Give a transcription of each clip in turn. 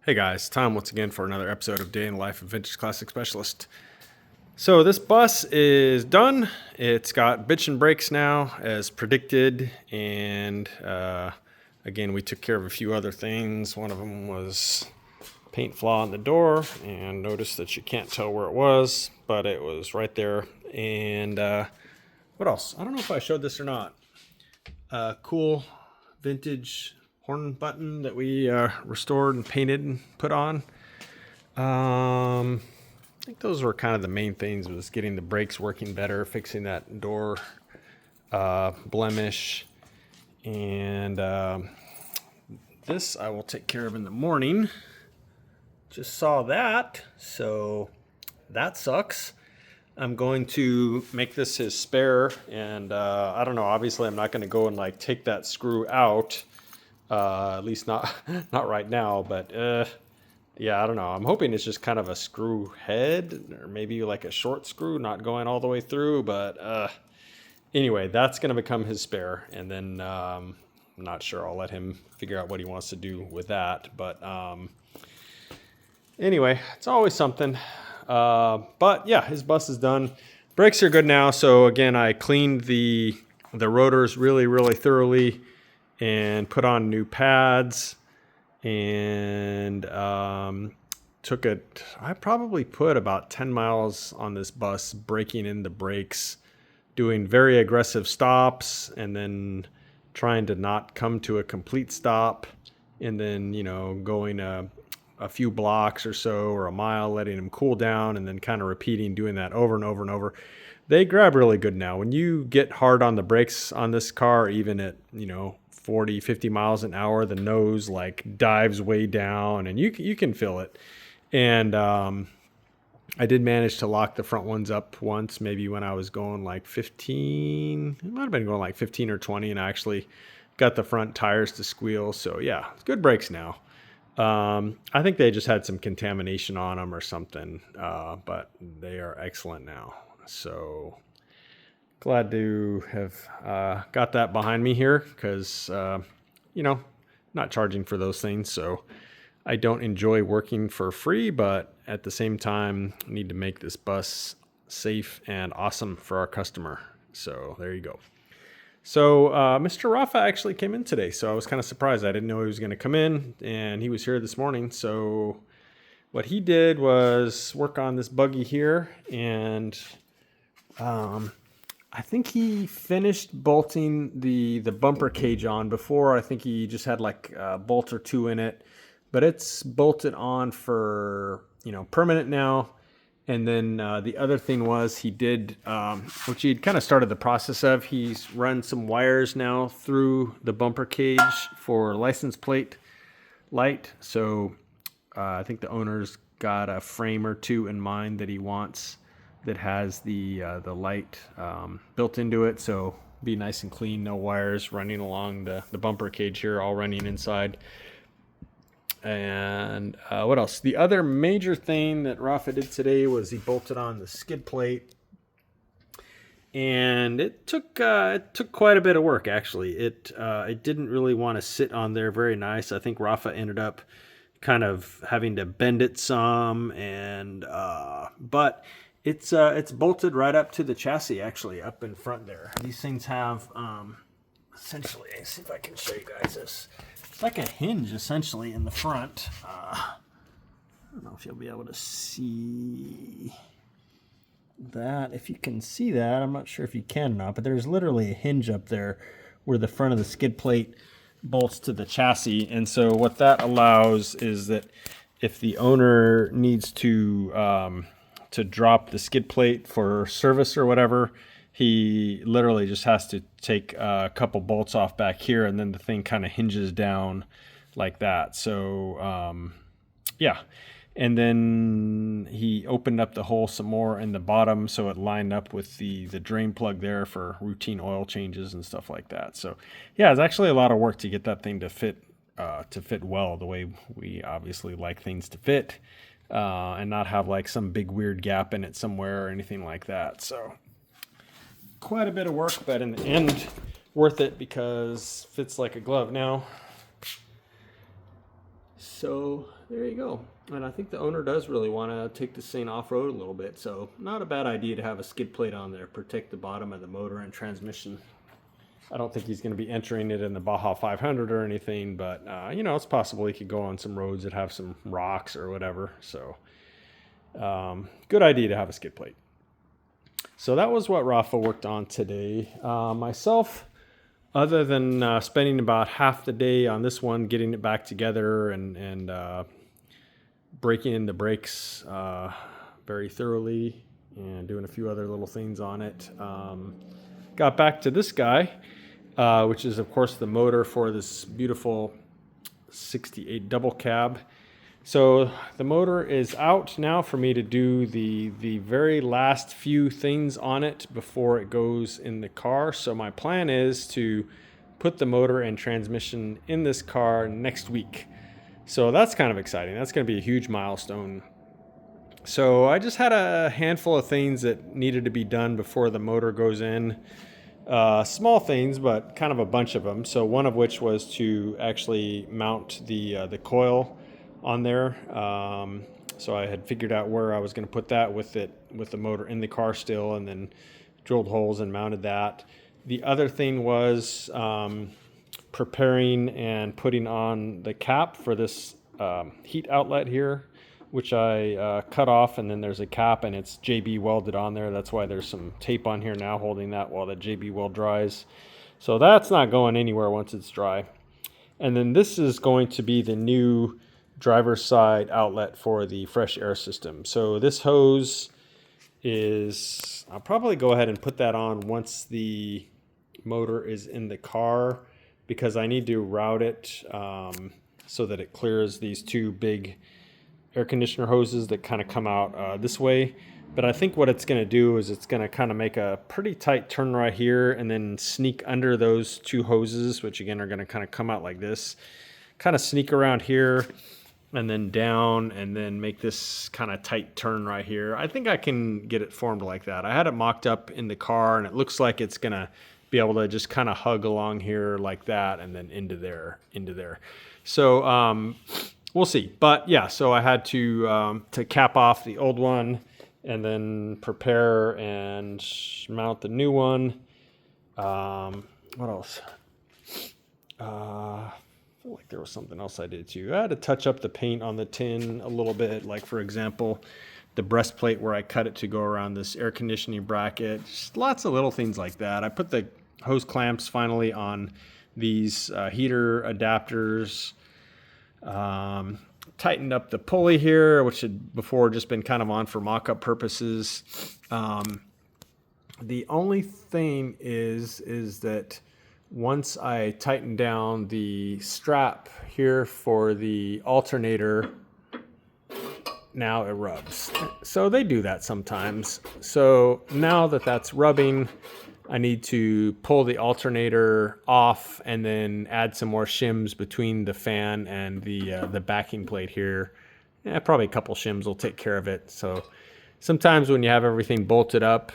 Hey guys, Tom once again for another episode of Day in the Life of Vintage Classic Specialist. So this bus is done. It's got bitchin' brakes now as predicted, and again we took care of a few other things. One of them was paint flaw in the door, and noticed that you can't tell where it was, but it was right there. And what else? I don't know if I showed this or not. Cool vintage horn button that we restored and painted and put on. I think those were kind of the main things, was getting the brakes working better, fixing that door blemish, and this I will take care of in the morning. Just saw that, so that sucks. I'm going to make this his spare, and I don't know, obviously I'm not going to go and like take that screw out, at least not not right now, but yeah, I don't know. I'm hoping it's just kind of a screw head, or maybe like a short screw, not going all the way through. But anyway, that's going to become his spare. And then I'm not sure. I'll let him figure out what he wants to do with that. But anyway, it's always something. But yeah, his bus is done. Brakes are good now. So again, I cleaned the rotors really thoroughly and put on new pads. And took it. I probably put about 10 miles on this bus, breaking in the brakes, doing very aggressive stops, and then trying to not come to a complete stop, and then going a few blocks or so, or a mile, letting them cool down, and then kind of repeating doing that over and over and over. They grab really good now. When you get hard on the brakes on this car, even at 40, 50 miles an hour, the nose like dives way down, and you can feel it. And I did manage to lock the front ones up once, maybe when I was going like 15. It might have been going like 15 or 20, and I actually got the front tires to squeal. So yeah, it's good brakes now. I think they just had some contamination on them or something, but they are excellent now. So glad to have got that behind me here, because, not charging for those things. So I don't enjoy working for free, but at the same time, need to make this bus safe and awesome for our customer. So there you go. So Mr. Rafa actually came in today, so I was kind of surprised. I didn't know he was going to come in, and he was here this morning. So what he did was work on this buggy here, and I think he finished bolting the bumper cage on before. I think he just had like a bolt or two in it, but it's bolted on for permanent now. And then the other thing was he did, which he'd kind of started the process of, he's run some wires now through the bumper cage for license plate light. So I think the owner's got a frame or two in mind that he wants that has the light built into it. So be nice and clean, no wires running along the bumper cage here, all running inside. And what else? The other major thing that Rafa did today was he bolted on the skid plate, and it took quite a bit of work actually. It didn't really want to sit on there very nice. I think Rafa ended up kind of having to bend it some, and but it's bolted right up to the chassis, actually, up in front there. These things have essentially, let's see if I can show you guys this. It's like a hinge essentially in the front. I don't know if you'll be able to see that. If you can see that, I'm not sure if you can or not, but there's literally a hinge up there where the front of the skid plate bolts to the chassis. And so what that allows is that if the owner needs to drop the skid plate for service or whatever, he literally just has to take a couple bolts off back here, and then the thing kind of hinges down like that. So yeah. And then he opened up the hole some more in the bottom, so it lined up with the drain plug there for routine oil changes and stuff like that. So yeah, it's actually a lot of work to get that thing to fit well, the way we obviously like things to fit, and not have like some big weird gap in it somewhere or anything like that. So quite a bit of work, but in the end, worth it, because fits like a glove. Now, So there you go. And I think the owner does really want to take this thing off-road a little bit. So not a bad idea to have a skid plate on there, protect the bottom of the motor and transmission. I don't think he's going to be entering it in the Baja 500 or anything, but you know, it's possible he could go on some roads that have some rocks or whatever. So good idea to have a skid plate. So that was what Rafa worked on today. Myself, other than spending about half the day on this one, getting it back together and breaking in the brakes very thoroughly and doing a few other little things on it, got back to this guy, which is, of course, the motor for this beautiful 68 double cab. So the motor is out now for me to do the very last few things on it before it goes in the car. So my plan is to put the motor and transmission in this car next week. So that's kind of exciting. That's going to be a huge milestone. So I just had a handful of things that needed to be done before the motor goes in. Small things, but kind of a bunch of them. So one of which was to actually mount the coil on there. So I had figured out where I was going to put that with the motor in the car still, and then drilled holes and mounted that. The other thing was preparing and putting on the cap for this heat outlet here, which I cut off, and then there's a cap and it's JB welded on there. That's why there's some tape on here now holding that while the JB weld dries. So that's not going anywhere once it's dry. And then this is going to be the new driver's side outlet for the fresh air system. So this hose is, I'll probably go ahead and put that on once the motor is in the car, because I need to route it so that it clears these two big air conditioner hoses that kind of come out this way. But I think what it's going to do is it's going to kind of make a pretty tight turn right here and then sneak under those two hoses, which again are going to kind of come out like this, kind of sneak around here and then down, and then make this kind of tight turn right here. I think I can get it formed like that. I had it mocked up in the car, and it looks like it's going to be able to just kind of hug along here like that, and then into there. So we'll see. But yeah, so I had to cap off the old one and then prepare and mount the new one. What else? I feel like there was something else I did too. I had to touch up the paint on the tin a little bit. Like, for example, the breastplate where I cut it to go around this air conditioning bracket. Just lots of little things like that. I put the hose clamps finally on these heater adapters. Tightened up the pulley here, which had before just been kind of on for mock-up purposes. The only thing is that once I tighten down the strap here for the alternator, now it rubs. So they do that sometimes. So now that that's rubbing, I need to pull the alternator off and then add some more shims between the fan and the backing plate here. Yeah, probably a couple shims will take care of it. So sometimes when you have everything bolted up,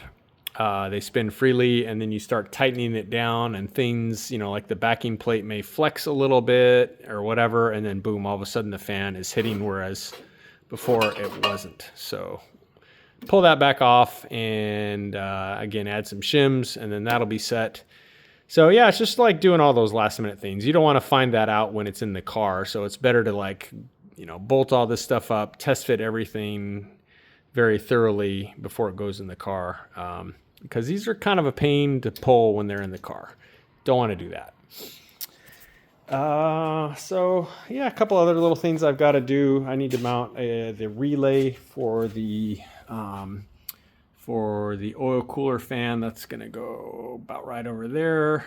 they spin freely, and then you start tightening it down, and things, you know, like the backing plate may flex a little bit or whatever, and then boom, all of a sudden the fan is hitting, whereas before it wasn't. So pull that back off and again, add some shims, and then that'll be set. So yeah, it's just like doing all those last minute things. You don't want to find that out when it's in the car. So it's better to, like, you know, bolt all this stuff up, test fit everything very thoroughly before it goes in the car. Because these are kind of a pain to pull when they're in the car. Don't want to do that. So yeah, a couple other little things I've got to do. I need to mount the relay for the oil cooler fan. That's going to go about right over there.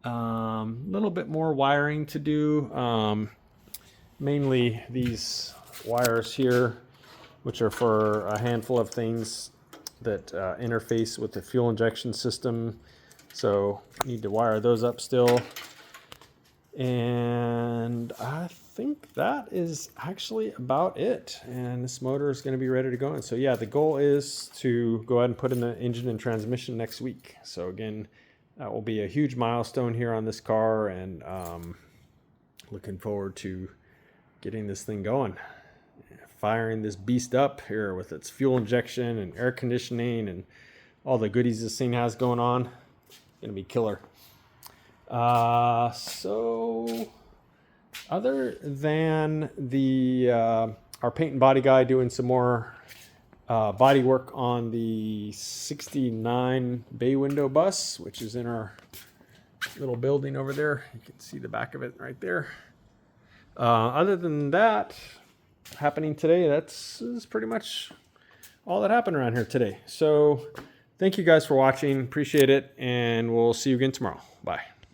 A little bit more wiring to do. Mainly these wires here, which are for a handful of things that interface with the fuel injection system. So need to wire those up still. And I think that is actually about it. And this motor is going to be ready to go. And so yeah, the goal is to go ahead and put in the engine and transmission next week. So again, that will be a huge milestone here on this car, and looking forward to getting this thing going. Firing this beast up here with its fuel injection and air conditioning and all the goodies this thing has going on. Gonna be killer. So other than the our paint and body guy doing some more body work on the 69 bay window bus, which is in our little building over there. You can see the back of it right there. Other than that happening today, that's pretty much all that happened around here today. So thank you guys for watching. Appreciate it. And we'll see you again tomorrow. Bye.